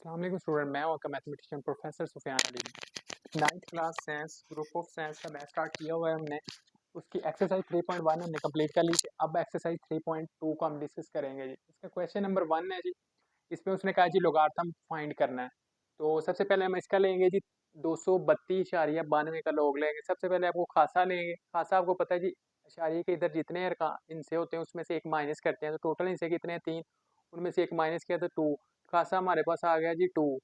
अस्सलाम वालेकुम स्टूडेंट, मैं आपका mathematician professor Sufiyan Ali. 9th class science group of science का बैच स्टार्ट किया हुआ है हमने। उसकी एक्सरसाइज 3.1 हमने कंप्लीट कर ली थी। अब एक्सरसाइज 3.2 को हम डिस्कस करेंगे जी। इसका क्वेश्चन नंबर 1 है जी। इसमें उसने कहा जी लोगारिथम फाइंड करना है। तो सबसे पहले हम इसका लेंगे जी 232.92 का लॉग लेंगे। सबसे पहले आपको खासा लेंगे। खासा आपको पता है जी इशारिये के इधर जितने इनसे होते हैं उसमें से एक माइनस करते हैं, तो टोटल इनसे कितने हैं 3, उनमें से एक माइनस किया तो 2। खासा हमारे पास आ गया जी 2।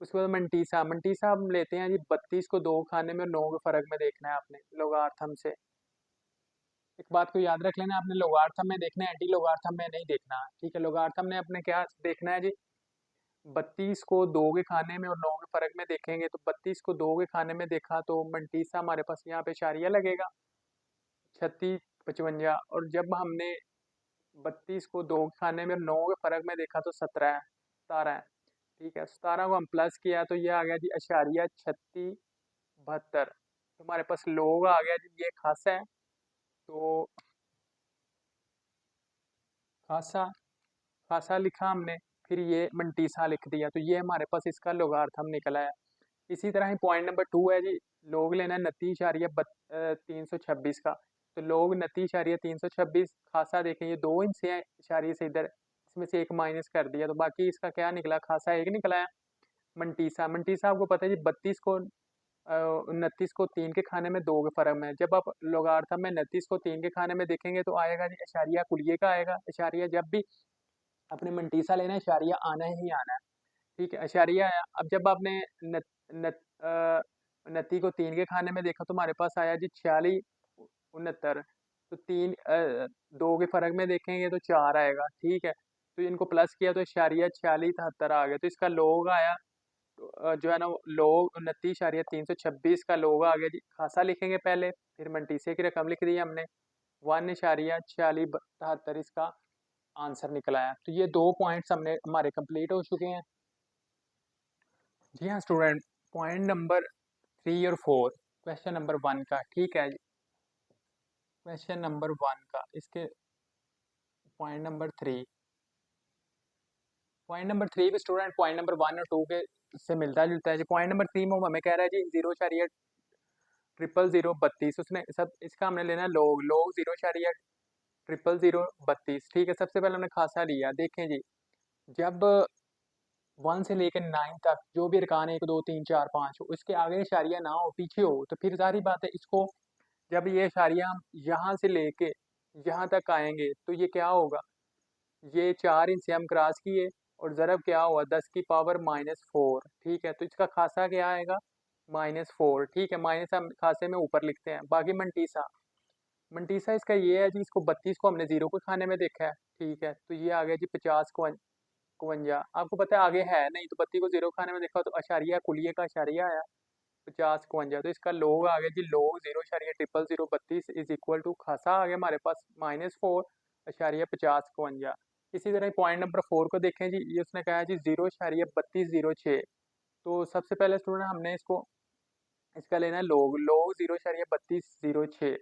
उसके बाद मंटीसा मंटीसा हम लेते हैं जी 32 को 2 खाने में और 9 के फर्क में देखना है आपने लोगार्थम से। एक बात को याद रख लेना, आपने लोगार्थम में देखना है, एंटी लोगार्थम में नहीं देखना। ठीक है, लोगार्थम ने अपने क्या देखना है जी 32 को 2 के खाने में और 9 के फर्क में देखेंगे, तो 32 को 2 के खाने में देखा तो मंटीसा हमारे पास यहाँ पे इशारिया लगेगा 36 55। और जब हमने 32 को 2 के खाने में और 9 के फर्क में देखा तो 17 है। ठीक है, 17 को हम प्लस किया तो ये आ गया जी इशारिया 36 72। तो हमारे पास लोग आ गया जी, ये खासा है तो खासा खासा लिखा हमने, फिर ये मंटीसा लिख दिया, तो ये हमारे पास इसका लोगार्थम निकला है। इसी तरह ही पॉइंट नंबर 2 है जी, लोग लेना है 29.326 का। तो लोग 29.326, खासा देखें ये 2 इंच से है इशारिये से इधर, इसमें से एक माइनस कर दिया, तो बाकी इसका क्या निकला, खासा एक निकला है। मंटीसा मंटीसा आपको पता है जी 32 को 29 को 3 के खाने में 2 के फर्क में, जब आप लोगार्थम में 29 को 3 के खाने में देखेंगे तो आएगा जी इशारिया कुलिये का आएगा। इशारिया जब भी अपने मंटीसा लेना है इशारिया आना ही आना है। ठीक है, इशारिया आया। अब जब आपने न, न, 29 को 3 के खाने में देखा तो हमारे पास आया जी 46 69। तो 2 के फर्क में देखेंगे तो 4 आएगा। ठीक है, तो इनको प्लस किया तो इशारिया 46 73 आ गया, तो इसका लोग आया। तो जो है ना लोग 29.326 का लोग आ गया जी। खासा लिखेंगे पहले, फिर मंटीसे की रकम लिख दी हमने 1.4672 इसका आंसर निकला है। तो ये 2 पॉइंट्स हमने हमारे कंप्लीट हो चुके हैं। जी हाँ स्टूडेंट, पॉइंट नंबर 3 और 4 क्वेश्चन नंबर 1 का। ठीक है जी, क्वेश्चन नंबर 1 का, इसके पॉइंट नंबर 3, पॉइंट नंबर 3 भी स्टूडेंट पॉइंट नंबर 1 और 2 के से मिलता जुलता है जी। पॉइंट नंबर 3 में वो हमें कह रहा है जी 0.00032, उसने सब इसका हमने लेना है लोग लोग 0.00032। ठीक है, सबसे पहले हमने खासा लिया। देखें जी, जब 1 से लेकर 9 तक जो भी अरकान 1 2 3 4 5 हो, उसके आगे इशारिया ना हो, पीछे हो, तो फिर जाहिर बात है इसको जब ये इशारिया हम यहाँ से लेके यहाँ तक आएंगे तो ये क्या होगा, ये 4 इंच से हम क्रॉस किए और ज़रब क्या हुआ 10 की पावर -4। ठीक है, तो इसका खासा क्या आएगा -4। ठीक है, माइनस हम खासे में ऊपर लिखते हैं। बाकी मंटीसा मंटीसा इसका ये है जी, इसको 32 को हमने 0 के खाने में देखा है। ठीक है, तो ये आ गया जी 50 को 52। आपको पता है आगे है नहीं, तो 32 को 0 खाने में देखा तो अशारिया कुलिये का अशारिया आया 50 52, तो इसका लोग आ गया जी लोग 0.00032 इज इक्वल टू खासा आ गया हमारे पास -4.50 52। इसी तरह पॉइंट नंबर 4 को देखें जी, ये उसने कहा है जी 0.3206। तो सबसे पहले स्टूडेंट हमने इसको इसका लेना है लोग लोग 0.3206।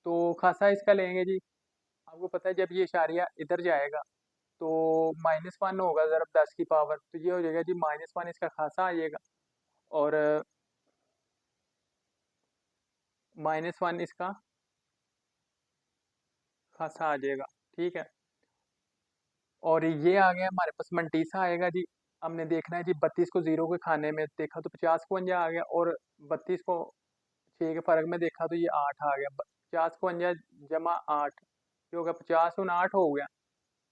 तो खासा इसका लेंगे जी। आपको पता है जब ये इशारिया इधर जाएगा तो -1 होगा ज़रब 10 की पावर, तो ये हो जाएगा जी -1 इसका खासा आ जाएगा और -1 इसका खासा आ जाएगा। ठीक है, और ये आ गया हमारे पास मंटीसा आएगा जी। हमने देखना है जी 32 को 0 के खाने में देखा तो 50 52 आ गया, और 32 को 6 के फर्क में देखा तो ये 8 आ गया। 50 52 जमा 8 जो होगा 50 8 हो गया।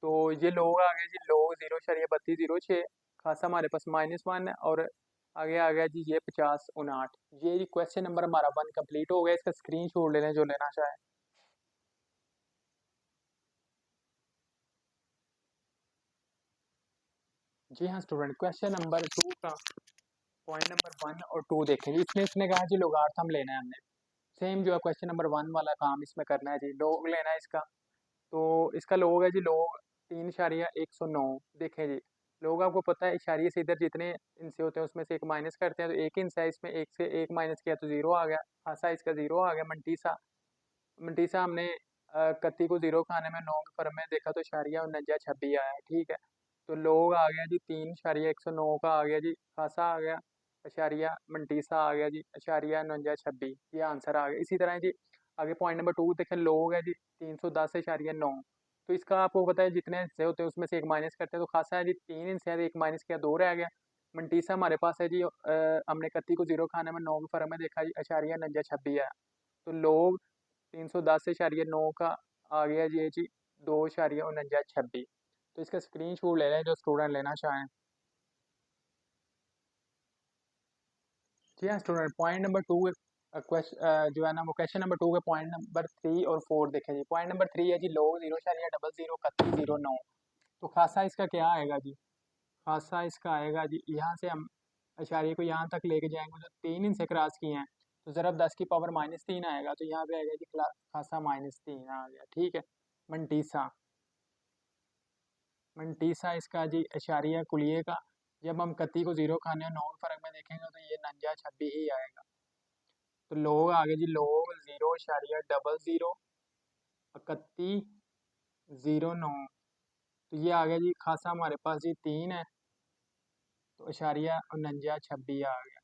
तो ये लोग आ गए जी लोग 0.3206। खासा हमारे पास -1 है और आगे आ गया जी ये 50 59। ये जी क्वेश्चन नंबर हमारा 1 कंप्लीट हो गया। इसका स्क्रीन शॉट ले लें जो लेना चाहें। जी हाँ स्टूडेंट, क्वेश्चन नंबर 2 का पॉइंट नंबर 1 और 2 देखें जी। इसमें इसने कहा जी लोगार्थम लेना है हमने। सेम जो है क्वेश्चन नंबर 1 वाला काम इसमें करना है जी। लोग लेना है इसका, तो इसका लोग है जी लोग 3.109। देखें जी, लोग आपको पता है इशारिये से इधर जितने इनसे होते हैं उसमें से एक माइनस करते हैं, तो एक इंच है इसमें, एक से एक माइनस किया तो 0 आ गया। खासा इसका 0 आ गया। मंटीसा मंटीसा हमने 31 को 0 खाने में 9 के फर्क में देखा तो इशारिया 49 26 आया। ठीक है, तो लोग आ गया जी 3,109 का आ गया जी, खासा आ गया अशारिया मंटीसा आ गया जी अशारिया 49 ये आंसर आ गया। इसी तरह जी आगे पॉइंट नंबर 2 देखें, लोग है जी 310,9। तो इसका आपको पता है जितने हिस्से होते हैं उसमें से एक माइनस करते हैं, तो खासा है जी 3 हिस्से हैं, एक माइनस किया 2 रह गया। मंटीसा हमारे पास है जी हमने 31 को 0 खाने में 9 के फर्क में देखा जी अशारिया 49 है। तो लोग 310,9 का आ गया जी 2,49। तो इसका स्क्रीनशॉट ले लें जो स्टूडेंट लेना चाहें। जी हाँ स्टूडेंट, पॉइंट नंबर 2 क्वेश्चन जो है ना वो क्वेश्चन नंबर 2 के पॉइंट नंबर 3 और 4 देखें जी। पॉइंट नंबर 3 है जी लोग 0,00 3109। तो खासा इसका क्या आएगा जी, खासा इसका आएगा जी, यहाँ से हम इशारे को यहाँ तक लेके जाएंगे तो 3 इनसे क्रॉस किए हैं, तो ज़रब 10 की पावर -3 आएगा, तो यहाँ पे आएगा जी खासा -3 आ गया। ठीक है, मंटीसा, मंटीसा इसका जी इशारिया कुलिये का, जब हम 31 को 0 खाने और 9 के फर्क में देखेंगे तो ये 49 ही आएगा। तो लोग आगे जी लोग 0,00 3109। तो ये आ गया जी खासा हमारे पास जी 3 है, तो इशारिया 49 आ गया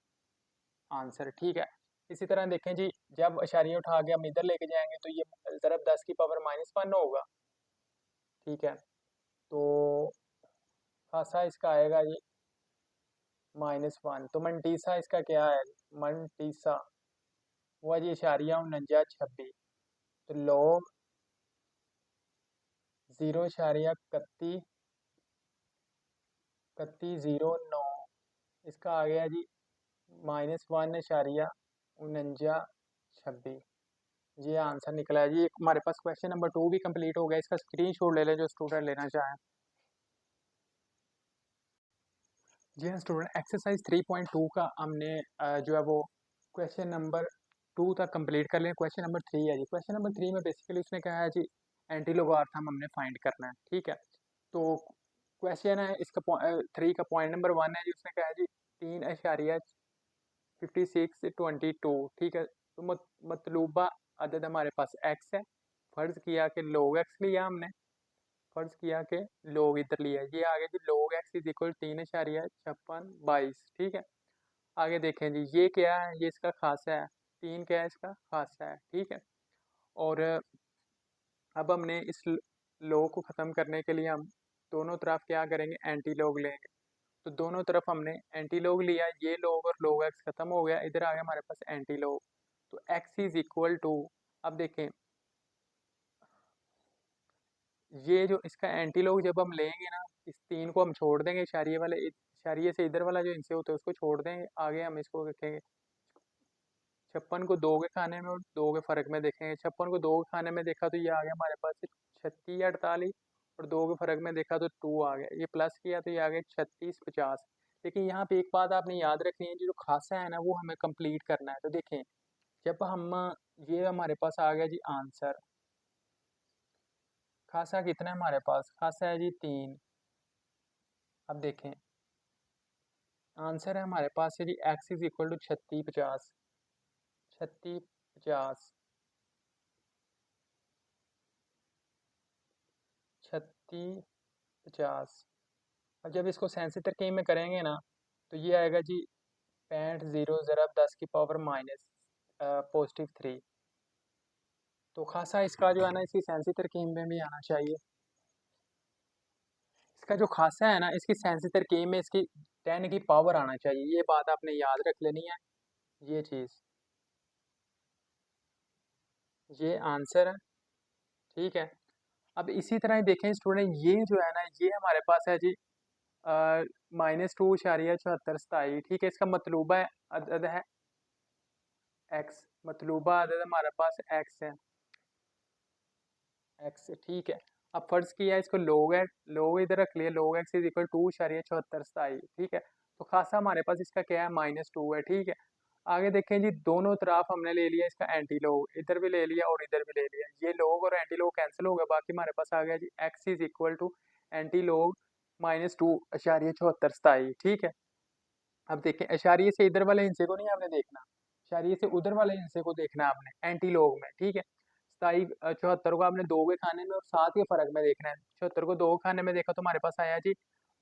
आंसर। ठीक है, इसी तरह देखें जी जब इशारिया उठा के हम इधर लेके जाएंगे तो ये ज़रब 10 की पावर -1 होगा। ठीक है, तो खासा इसका आएगा जी -1। तो मंटीसा इसका क्या है, मंटीसा वो है जी इशारिया 49। तो लोग 0,3109 इसका आ गया जी -1,49। ये आंसर निकला है जी। हमारे पास क्वेश्चन नंबर 2 भी कंप्लीट हो गया, इसका स्क्रीनशॉट ले लें जो स्टूडेंट लेना चाहें। जी हाँ स्टूडेंट, एक्सरसाइज 3.2 का हमने जो है वो क्वेश्चन नंबर 2 तक कंप्लीट कर लिया। क्वेश्चन नंबर 3 है जी। क्वेश्चन नंबर 3 में बेसिकली उसने कहा है जी एंटी लोगार्थम हमने फाइंड करना है। ठीक है, तो क्वेश्चन है इसका 3 का पॉइंट नंबर 1 है जी, उसने कहा है जी 3,5622। ठीक है, तो मतलूबा अदद हमारे पास x है, फर्ज किया कि लोग x लिया हमने, फर्ज किया कि लोग इधर लिया, ये आगे जी लोग x इज इक्वल 3,5622। ठीक है, आगे देखें जी ये क्या है, ये इसका खासा है, 3 क्या है इसका खासा है। ठीक है, और अब हमने इस लोग को ख़त्म करने के लिए हम दोनों तरफ क्या करेंगे, एंटी लोग लेंगे। तो दोनों तरफ हमने एंटी लोग लिया, ये लोग और लोग x खत्म हो गया, इधर आ गया हमारे पास एंटी लोग। तो x इज इक्वल टू, अब देखें ये जो इसका एंटी लोग जब हम लेंगे ना, इस 3 को हम छोड़ देंगे, इशारिये वाले इशारिये से इधर वाला जो इनसे होता है उसको छोड़ देंगे, आगे हम इसको रखेंगे 56 को 2 के खाने में और 2 के फर्क में देखेंगे। 56 को 2 के खाने में देखा तो ये आ गया हमारे पास 3648, और 2 के फर्क में देखा तो 2 आ गया, ये प्लस किया तो ये आ गया 3650। लेकिन यहाँ पे एक बात आपने याद रखनी है, जो खासा है ना वो हमें कंप्लीट करना है। तो देखें जब हम ये हमारे पास आ गया जी आंसर, खासा कितना है हमारे पास, खासा है जी 3। अब देखें आंसर है हमारे पास है जी x इज इक्वल टू 3650, 3650, 3650। अब जब इसको सेंसी तरकीब में करेंगे ना तो ये आएगा जी 65 ज़रब 10 की पावर माइनस +3। तो खासा इसका जो है ना इसकी सेंसी तरकीब में भी आना चाहिए। इसका जो खासा है ना इसकी सेंसी तरकीब में इसकी 10 की पावर आना चाहिए, ये बात आपने याद रख लेनी है, ये चीज़, ये आंसर है। ठीक है, अब इसी तरह ही देखें स्टूडेंट, ये जो है ना ये हमारे पास है जी -2,74 ठीक है, इसका मतलूबा अदद है x, मतलूबा अदद हमारे पास x है, x। ठीक है, अब फर्ज किया इसको लोग है, लोग इधर रख लिया, लोग x इज इक्वल 2,74। ठीक है, तो खासा हमारे पास इसका क्या है -2 है। ठीक है, आगे देखें जी दोनों तरफ हमने ले लिया इसका एंटी लोग, इधर भी ले लिया और इधर भी ले लिया, ये लोग और एंटी लोग कैंसिल हो गया, बाकी हमारे पास आ गया जी x is equal to antilog -2,74। ठीक है, अब देखें इशारिये से इधर वाले हिस्से को नहीं आपने देखना, इशारिये से उधर वाले हिस्से को देखना है आपने एंटी लोग में। ठीक है, 74 को आपने 2 के खाने में और 7 के फर्क में देखना है। 74 को 2 के खाने में देखा तो हमारे पास आया जी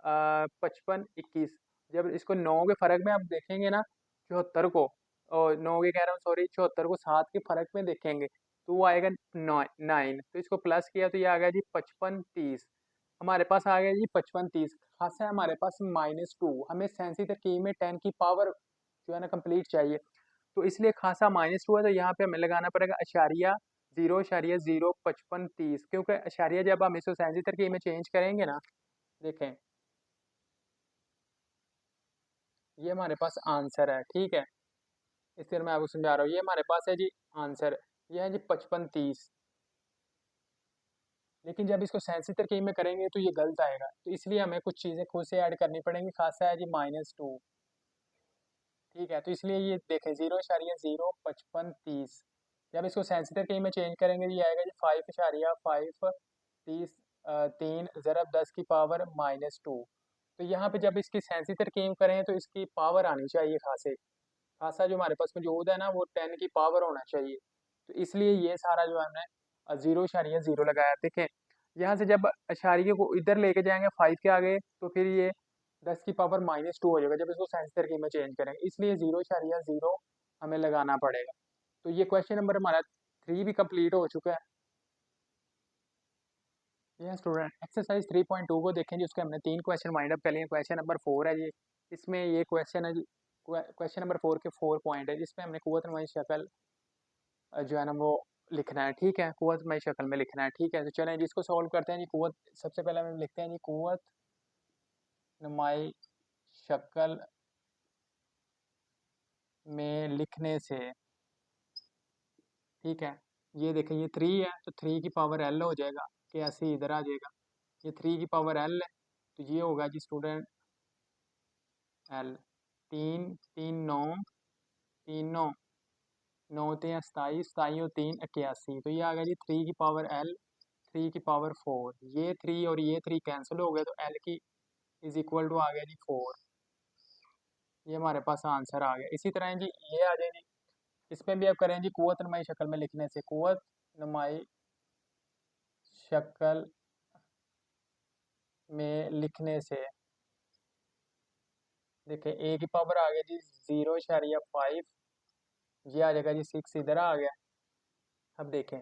55 21। जब इसको 9 के फर्क में आप देखेंगे ना, 74 को, और 9 के कह रहा हूँ सॉरी, 74 को 7 के फर्क में देखेंगे तो वो आएगा 9। तो इसको प्लस किया तो ये आ गया जी 55 30। हमारे पास आ गया जी 55 30। खासा है हमारे पास -2, हमें सेंसिटिव की में 10 की पावर जो है ना कंप्लीट चाहिए। तो इसलिए खासा -2 है, तो यहाँ पे हमें लगाना पड़ेगा अशारिया 0,05530, क्योंकि अशारिया जब हम इसको सेंसिटिव की में चेंज करेंगे ना, देखें ये हमारे पास आंसर है, ठीक है। इसलिए मैं आपको समझा रहा हूँ, ये हमारे पास है जी आंसर, ये है जी 55 30। लेकिन जब इसको सेंसिटिव की में करेंगे तो ये गलत आएगा, तो इसलिए हमें कुछ चीज़ें खुद से ऐड करनी पड़ेंगी। खासा है जी -2, ठीक है। तो इसलिए ये देखें 0,05530, जब इसको सेंसिटिव की में चेंज करेंगे ये आएगा जी 5,530 3 ज़रब 10 की पावर -2। तो यहाँ पे जब इसकी सेंसिटिव की करें तो इसकी पावर आनी चाहिए खासे, खासा जो हमारे पास मौजूद है ना वो 10 की पावर होना चाहिए। तो इसलिए ये सारा जो हमने 0,0 लगाया। देखें यहाँ से जब अशारिये को इधर लेके जाएंगे 5 के आगे तो फिर ये 10 की पावर -2 हो जाएगा जब इसको सेंसिटिव की में चेंज करेंगे, इसलिए 0,0 हमें लगाना पड़ेगा। तो ये क्वेश्चन नंबर हमारा 3 भी कंप्लीट हो चुका है। ये स्टूडेंट एक्सरसाइज 3.2 को देखें जी, उसके हमने 3 क्वेश्चन वाइंड अप कर लिए। क्वेश्चन नंबर 4 है जी, इसमें ये क्वेश्चन है जी, क्वेश्चन नंबर 4 के 4 पॉइंट है जिसमें हमने कुव्वत नुमाई शक्ल जो है ना वो लिखना है, ठीक है। कुव्वत नुमाई शक्ल में लिखना है, ठीक है। तो चलें जिसको सॉल्व करते हैं जी। कुव्वत सबसे पहले हम लिखते हैं जी, कुव्वत नुमाई शक्ल में लिखने से, ठीक है। ये देखें ये 3 है तो 3 की पावर l हो जाएगा, कि ऐसे इधर आ जाएगा। ये 3 की पावर l है तो ये होगा जी स्टूडेंट l। 3 3 9 3 9 9 3 27, 27 और 3 81, तो ये आ गया जी 3 की पावर l 3 की पावर 4। ये 3 और ये 3 कैंसिल हो गए तो l की इज इक्वल टू आ गया जी 4। ये हमारे पास आंसर आ गया। इसी तरह जी ये आ जाए जी, इसमें भी आप करें जी कुव्वत नुमाई शक्ल में लिखने से। कुव्वत नुमाई शक्ल में लिखने से देखें a की पावर आ गया जी 0,5, ये आ जाएगा जी 6 इधर आ गया। अब देखें,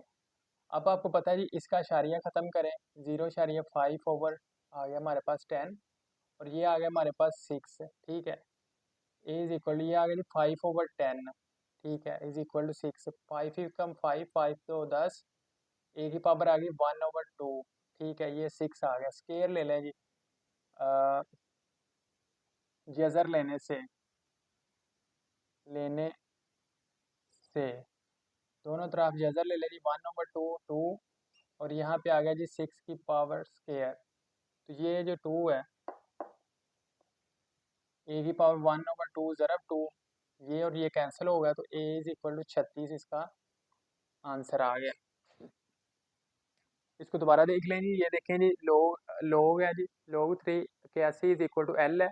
अब आपको पता है जी इसका इशारिया ख़त्म करें, 0,5 ओवर आ गया हमारे पास 10 और ये आ गया हमारे पास 6, ठीक है। ए इज इक्वल टू ये आ गया जी 5/10, ठीक है, इज इक्वल टू 6। 5 ही कम 5 5 तो 10, ए की पावर आ गई 1/2, ठीक है। ये 6 आ गया। स्केयर ले लें जी, जज़र लेने से दोनों तरफ जज़र ले लें जी, 1/2 2, और यहाँ पे आ गया जी 6 की पावर स्केयर। तो ये जो 2 है, ए की पावर 1/2 ज़रब 2, ये और ये कैंसिल हो गया तो ए इज इक्वल टू 36 इसका आंसर आ गया। इसको दोबारा देख लें जी, ये देखें जी लोग है जी, लोग 3 81 इज इक्वल टू एल है।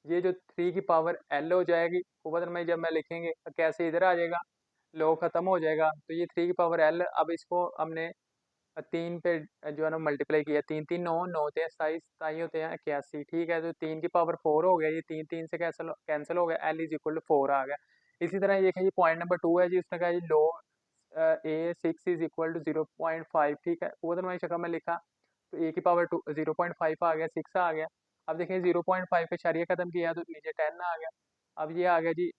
ये जो 3 की पावर एल हो जाएगी, कुव्वत में जब मैं लिखेंगे 81 इधर आ जाएगा, लोग ख़त्म हो जाएगा तो ये 3 की पावर एल। अब इसको हमने 3 पे जो है ना मल्टीप्लाई किया, 3 3 9 9 3 27, 27 होते हैं 81, ठीक है। तो 3 की पावर 4 हो गया, ये 3 3 से कैंसिल हो गया, एल इज इक्वल टू 4 आ गया। इसी तरह ये देखिए जी पॉइंट नंबर 2 है जी, उसने कहा जी लो ए 6 इज इक्वल टू 0.5, ठीक है। वो तो मैंने शक्ल में लिखा तो ए की पावर 0.5 आ गया, 6 आ गया। अब देखिए 0.5 पे शरिया ख़त्म किया तो नीचे 10 आ गया। अब ये आ गया जी,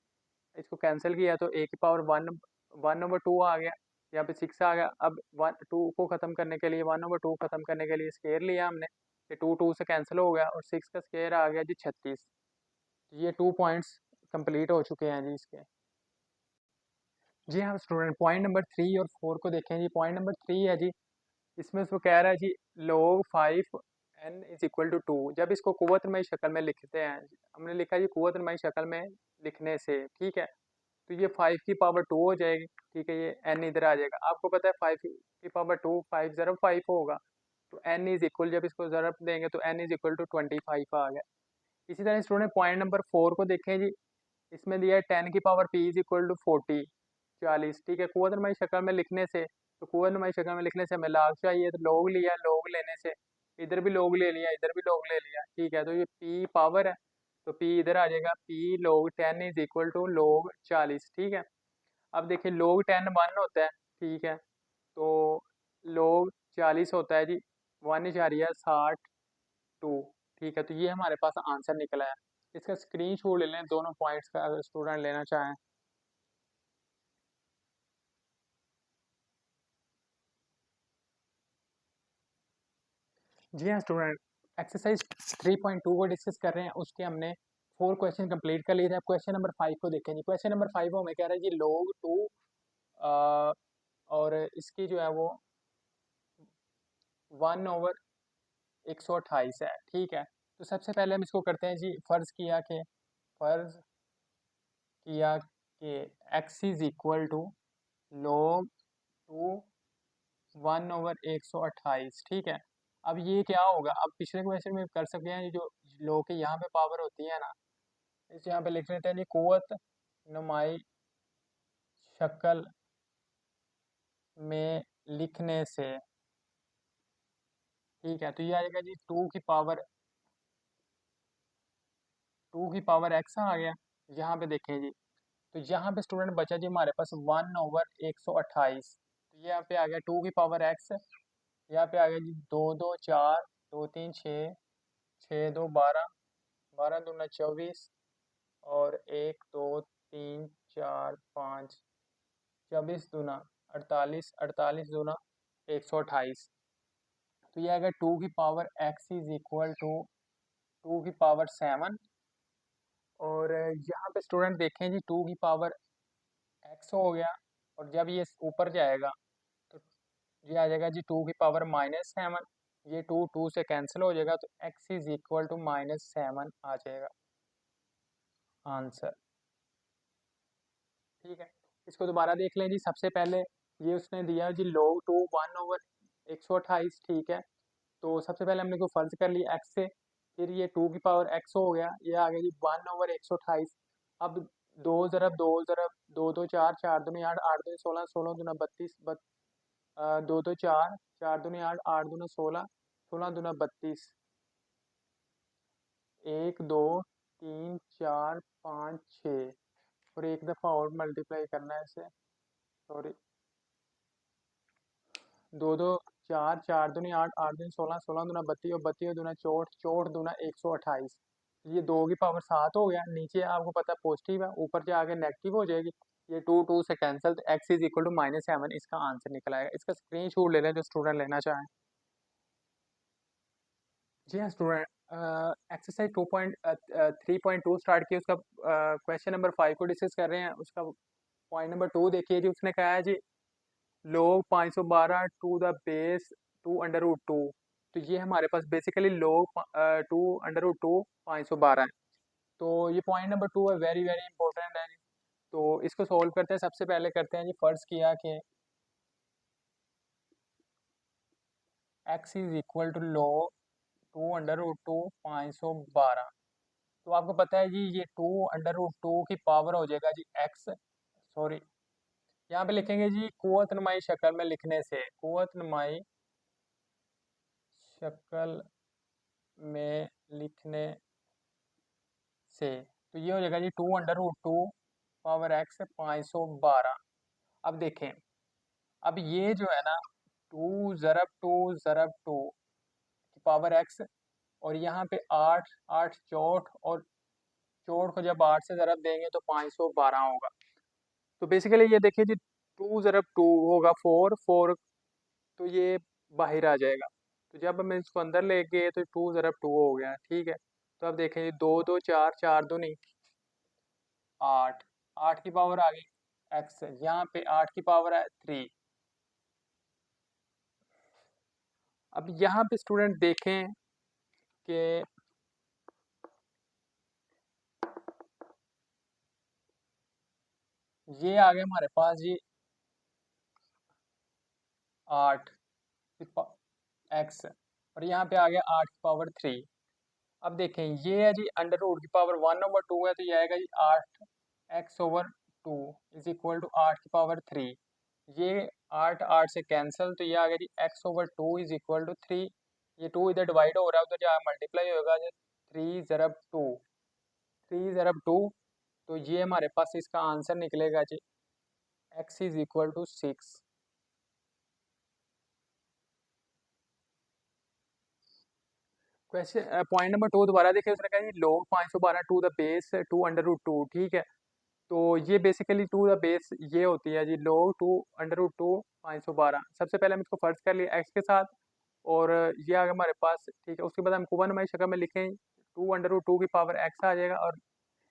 इसको कैंसिल किया तो ए की पावर 1/2 आ गया, यहाँ पे 6 आ गया। अब 2 को ख़त्म करने के लिए, 1/2 ख़त्म करने के लिए स्केयर लिया हमने, ये 2 2 से कैंसिल हो गया और 6 का स्केयर आ गया जी 36। ये 2 पॉइंट्स कंप्लीट हो चुके हैं जी इसके। जी हाँ स्टूडेंट, पॉइंट नंबर 3 और 4 को देखें जी। पॉइंट नंबर 3 है जी, इसमें उसको कह रहा है जी log 5 n is equal to 2। जब इसको कुव्वत नुमाई शक्ल में लिखते हैं, हमने लिखा जी कुव्वत नुमाई शक्ल में लिखने से, ठीक है। तो ये 5 की पावर 2 हो जाएगी, ठीक है। ये n इधर आ जाएगा। आपको पता है 5 की पावर 2 5 ज़रब 5 होगा, तो n इज इक्वल, जब इसको ज़रब देंगे तो n इज इक्वल टू 25 आ गया। इसी तरह स्टूडेंट पॉइंट नंबर 4 को देखें जी, इसमें दिया है 10 की power p is equal to 40 40, ठीक है। कुव्वत नुमाई शक्ल में लिखने से, तो कुव्वत नुमाई शक्ल में लिखने से हमें लॉग चाहिए, तो log लिया, log लेने से इधर भी log ले लिया, इधर भी log ले लिया, ठीक है। तो ये p पावर है, तो p इधर आ जाएगा, p log 10 is equal to log 40, ठीक है। अब देखिए log 10 1 होता है, ठीक है। तो log 40 होता है जी 1/62, ठीक है। तो ये हमारे पास आंसर निकला है। इसका स्क्रीनशॉट ले लें दोनों पॉइंट्स का, अगर स्टूडेंट लेना चाहें। जी हाँ स्टूडेंट, एक्सरसाइज 3.2 को डिस्कस कर रहे हैं। उसके हमने 4 क्वेश्चन कंप्लीट कर लिए थे। अब क्वेश्चन नंबर 5 को देखें जी। क्वेश्चन नंबर 5 हमें कह रहा है जी log 2 और इसकी जो है वो 1/128 है, ठीक है। तो सबसे पहले हम इसको करते हैं जी, फर्ज किया कि x is equal to log 2 1/128, ठीक है। अब ये क्या होगा, अब पिछले क्वेश्चन में कर सकते हैं, ये जो log के यहाँ पे पावर होती है ना, इस यहाँ पे लिख लेते हैं जी कुव्वत नुमाई शक्ल में लिखने से, ठीक है। तो ये आएगा जी 2 की पावर x आ गया। यहाँ पे देखें जी, तो यहाँ पे स्टूडेंट बचा जी हमारे पास 1/128। तो यहाँ पे आ गया 2 की पावर x, यहाँ पे आ गया जी 2 2 4, 2 3 6, 6 2 12, 12 दूना 24, और 1 2 3 4 5, 24 दूना 48, 48 दूना 128। तो ये आएगा 2 की power x is equal to 2 की पावर 7। और यहाँ पे स्टूडेंट देखें जी 2 की पावर x हो गया, और जब ये ऊपर जाएगा तो ये आ जाएगा जी 2 की पावर -7। ये 2 से कैंसिल हो जाएगा, तो x इज इक्वल टू -7 आ जाएगा आंसर, ठीक है। इसको दोबारा देख लें जी। सबसे पहले ये उसने दिया जी log 2 1/128, ठीक है। तो सबसे पहले हमने को फर्ज कर लिया x से, फिर ये 2 की पावर x हो गया, ये आ गया जी 1/128। अब 2 ज़रब 2 4, 4 दूनी 8, 8 दूनी 16, 16 दूना 32, 2 2 4, 4 दूनी 8, 8 दूना 16, 16 दूना 32, 1 2 3 4 5 6, और एक दफ़ा और मल्टीप्लाई करना है इसे, सॉरी, 2 2 4, 4 दूनी 8, 8 दूनी 16, 16 दूना 32, और 32 दूना 64, 64 दूना 128। ये 2 की पावर 7 हो गया। नीचे आपको पता है पॉजिटिव है, ऊपर जाके नेगेटिव हो जाएगी। ये 2 से कैंसिल, तो x इज इक्वल टू -7 इसका आंसर निकल आएगा। इसका स्क्रीनशॉट ले लें जो स्टूडेंट लेना चाहें। जी हाँ स्टूडेंट, एक्सरसाइज 3.2 स्टार्ट किया, उसका क्वेश्चन नंबर 5 को डिस्कस कर रहे हैं। उसका पॉइंट नंबर 2 देखिए जी। उसने कहा है जी log 512 टू द बेस 2√2। तो ये हमारे पास बेसिकली log 2√2 512 है। तो ये पॉइंट नंबर 2 है, वेरी वेरी इंपॉर्टेंट है। तो इसको सॉल्व करते हैं। सबसे पहले करते हैं जी, फर्ज किया कि x is equal to log 2√2 512। तो आपको पता है जी ये 2√2 की पावर हो जाएगा जी x, सॉरी, यहाँ पे लिखेंगे जी कुव्वत नुमाई शक्ल में लिखने से, कुव्वत नुमाई शक्ल में लिखने से, तो ये हो जाएगा जी 2√2 पावर x 512। अब देखें, अब ये जो है ना 2 ज़रब 2 की पावर x, और यहाँ पे 8 8 64, और 64 को जब 8 से ज़रब देंगे तो 512 होगा। तो बेसिकली ये देखिए जी 2 ज़रब 2 होगा 4 4, तो ये बाहर आ जाएगा। तो जब हम इसको अंदर ले गए तो 2 ज़रब 2 हो गया, ठीक है। तो अब देखें जी 2 2 4, 4 दूनी 8, 8 की पावर आ गई x, यहाँ पे 8 की पावर है 3। अब यहाँ पे स्टूडेंट देखें कि ये आ गया हमारे पास जी 8 x, और यहाँ पे आ गया 8 की पावर 3। अब देखें ये है जी √की पावर 1/2 है, तो ये आएगा जी 8x/2 इज इक्वल टू 8 की पावर 3। ये 8 8 से कैंसिल, तो ये आ गया जी x/2 इज इक्वल टू 3। ये 2 इधर डिवाइड हो रहा है, उधर जहाँ मल्टीप्लाई होगा, जो 3 ज़रब 2, 3 ज़रब 2, तो ये हमारे पास इसका आंसर निकलेगा जी x is equal to 6। Question point number 2 दोबारा देखिए, उसने कहा जी log 512 to the base 2 under root 2, ठीक है। तो ये बेसिकली टू द बेस ये होती है जी log 2 अंडर रूट 2 512। सबसे पहले हम इसको फर्ज कर लिए x के साथ, और ये आ गया हमारे पास, ठीक है। उसके बाद हम कुबा शक्ल में लिखें, 2 अंडर रूट 2 की पावर x आ जाएगा और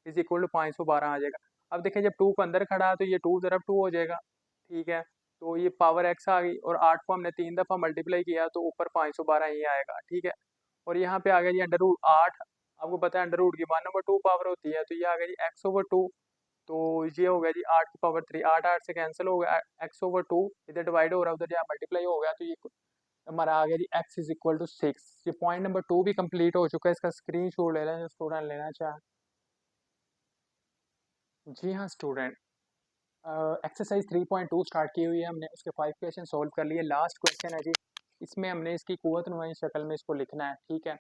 इज इक्वल टू 512 आ जाएगा। अब देखिए जब 2 को अंदर खड़ा है तो ये 2 ज़रब 2 हो जाएगा, ठीक है। तो ये पावर x आ गई, और 8 को हमने 3 दफ़ा मल्टीप्लाई किया तो ऊपर 512 ही आएगा, ठीक है। और यहाँ पे आ गया जी अंडर रूट 8। आपको पता है अंडर रूट की 1/2 पावर होती है, तो ये आ गया जी x/2। तो ये हो गया जी 8 की पावर 3, 8 8 से कैंसिल हो गया, x/2 इधर डिवाइड हो रहा है, उधर यहाँ मल्टीप्लाई हो गया, तो ये हमारा आ गया जी x इज इक्वल टू 6। ये पॉइंट नंबर 2 भी कंप्लीट हो चुका है, इसका स्क्रीन शॉट ले लें जो स्टूडेंट लेना चाहे। जी हाँ स्टूडेंट, एक्सरसाइज 3.2 स्टार्ट की हुई है हमने, उसके 5 क्वेश्चन सॉल्व कर लिए। लास्ट क्वेश्चन है जी, इसमें हमने इसकी कुव्वत नुमाई शक्ल में इसको लिखना है, ठीक है।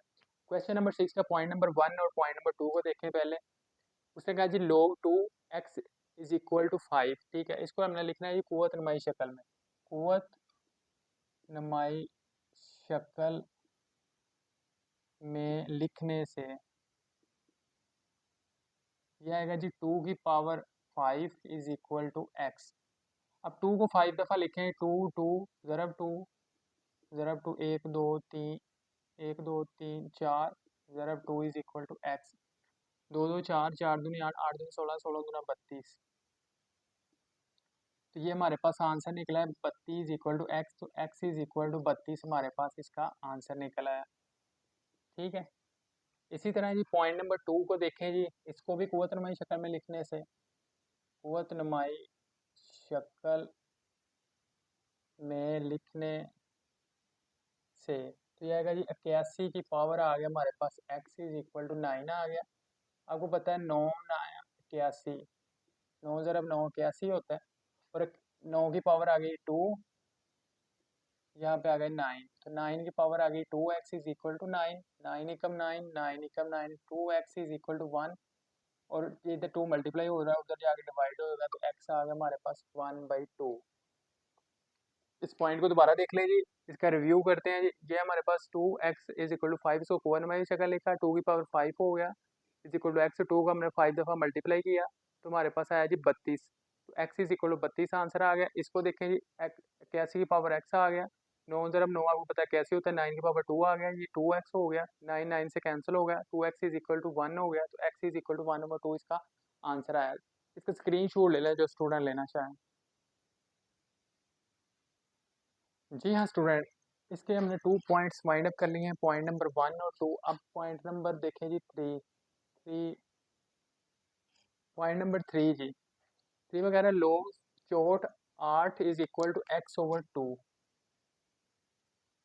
क्वेश्चन नंबर 6 का पॉइंट नंबर 1 और पॉइंट नंबर 2 को देखें पहले। उसने कहा जी log 2x is equal to 5, ठीक है। इसको हमने लिखना है जी कुव्वत नुमाई शक्ल में, कुव्वत नुमाई शक्ल में लिखने से यह आएगा जी 2 की power 5 is equal to x। अब 2 को 5 दफ़ा लिखें, 2 2 ज़रब 2 ज़रब 2, 1 2 3, 1 2 3 4 ज़रब 2 इज इक्वल टू x। 2 2 4, 4 दूनी 8, 8 दूनी 16, 16 दूना 32। तो ये हमारे पास आंसर निकला है 32 इक्वल टू एक्स। तो x इज इक्वल टू 32 हमारे पास इसका आंसर निकला है, ठीक है। इसी तरह जी पॉइंट नंबर 2 को देखें जी, इसको भी कुव्वत नुमाई शक्ल में लिखने से, कुव्वत नुमाई शक्ल में लिखने से, तो ये आएगा जी 81 की पावर आ गया हमारे पास, x इज इक्वल टू 9 आ गया। आपको पता है 9 9 81, 9 ज़रब 9 81 होता है, और 9 की पावर आ गई 2, यहाँ पे आ गए 9, तो 9 की पावर आ गई 2x is equal to 9, 9 Ekam 9, 9 Ekam 9, 2x is equal to 1। और ये इधर 2 मल्टीप्लाई हो रहा है, उधर जाके डिवाइड होगा, तो x आ गया हमारे पास 1/2। इस पॉइंट को दोबारा देख लें जी, इसका रिव्यू करते हैं जी। ये हमारे पास 2x इज इक्वल टू 5, इसको कुव्वत नुमाई शक्ल लिखा, 2 की पावर 5 हो गया इज इक्वल टू x। 2 को हमने 5 दफ़ा मल्टीप्लाई किया तो हमारे पास आया जी 32। तो x is equal to 32 answer आ गया। इसको देखें जी, 81 की पावर x आ गया, 9 ज़रब 9 आपको पता है कैसे होता है, 9 की पावर 2 आ गया, ये 2x हो गया, 9 9 से कैंसिल हो गया, 2x इज इक्वल टू 1 हो गया, तो x इज इक्वल टू 1/2 इसका आंसर आया। इसका स्क्रीन शॉट ले लें जो स्टूडेंट लेना चाहें। जी हाँ स्टूडेंट, इसके हमने 2 पॉइंट्स वाइंड अप कर लिए हैं, पॉइंट नंबर 1 और 2। अब पॉइंट नंबर देखें जी 3, 3 पॉइंट नंबर 3 जी, 3 वगैरह लोग चोट 8 is equal to x/2,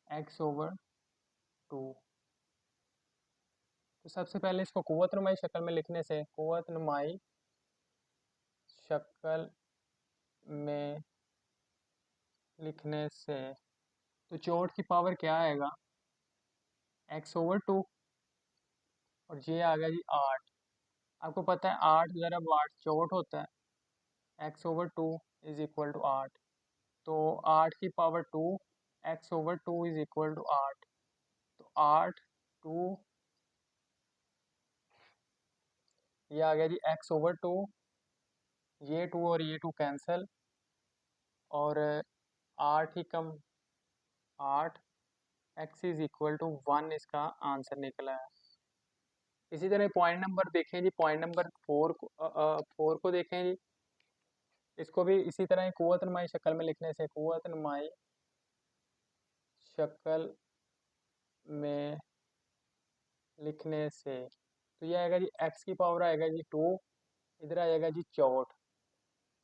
x/2। तो सबसे पहले इसको कुव्वत नुमाई शक्ल में लिखने से, कुव्वत नुमाई शक्ल में लिखने से, तो चोट की पावर क्या आएगा, x/2, और ये आ गया जी 8। आपको पता है 8 ज़रब 8 चौट होता है, x/2 इज इक्वल टू 8। तो 8 की power 2, x/2 is equal to 8। तो 8 2, ये आ गया जी x/2, ये 2 और ये 2 कैंसिल, और 8 ही कम 8, x इज इक्वल टू 1 इसका आंसर निकला है। इसी तरह पॉइंट नंबर देखें जी, पॉइंट नंबर 4 को देखें जी। इसको भी इसी तरह कुव्वत नुमाई शक्ल में लिखने से, कुव्वत नुमाई शक्ल में लिखने से, तो ये आएगा जी x की पावर आएगा जी 2, इधर आ जाएगा जी चौट।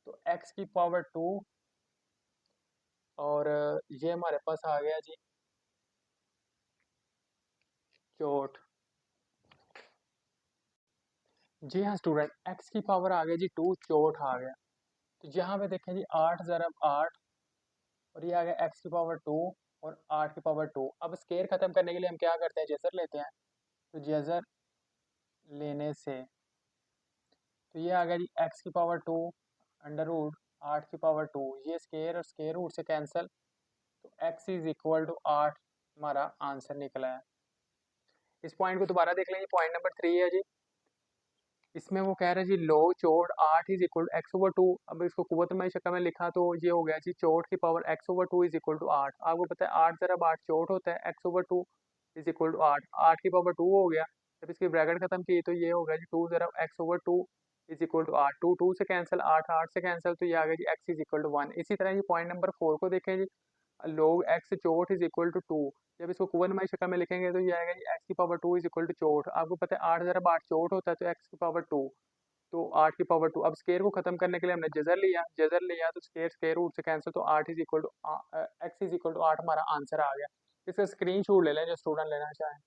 तो x की पावर 2, और ये हमारे पास आ गया जी चौट। जी हाँ स्टूडेंट, x की पावर आ गया जी 2, चौट आ गया। तो यहाँ पे देखें जी 8 ज़रब 8, और ये आ गया x की पावर 2, और 8 की पावर 2। अब स्केयर ख़त्म करने के लिए हम क्या करते हैं, जज़र लेते हैं। तो जज़र लेने से तो ये आ गया जी x⁻², अंडर रूट 8 की पावर 2, ये स्केयर और स्केयर रूट से कैंसिल, तो x = 8 हमारा आंसर निकला है। इस पॉइंट को दोबारा देख लेंगे, पॉइंट नंबर 3 है जी। इसमें वो कह रहे हैं जी log चोट 8 = x/2। अब इसको कुव्वतनुमाई शक्ल में लिखा तो ये हो गया जी चोट की पावर x/2 = 8। आपको पता है 8 ज़रब 8 चोट होता है, x/2 = 8, 8 की पावर 2 हो गया। जब इसकी ब्रैकेट खत्म की तो ये हो गया जी 2 ज़रब x/2 = 8, 2 2 से कैंसिल, 8 8 से कैंसिल, तो ये आ गया जी x = 1। इसी तरह ये पॉइंट नंबर 4 को देखें जी, log x चोट = 2। जब इसको कुव्वतनुमाई शक्ल में लिखेंगे तो ये आएगा जी x⁻2 = चोट। आपको पता है 8 ज़रब 8 चोट होता है, तो x⁻2, तो 8 की पावर 2। अब स्केयर को खत्म करने के लिए हमने जज़र लिया तो स्केयर स्केयर रूट से कैंसिल, तो x = 8 हमारा आंसर आ गया। इसका स्क्रीनशॉट ले लें जो स्टूडेंट लेना चाहें।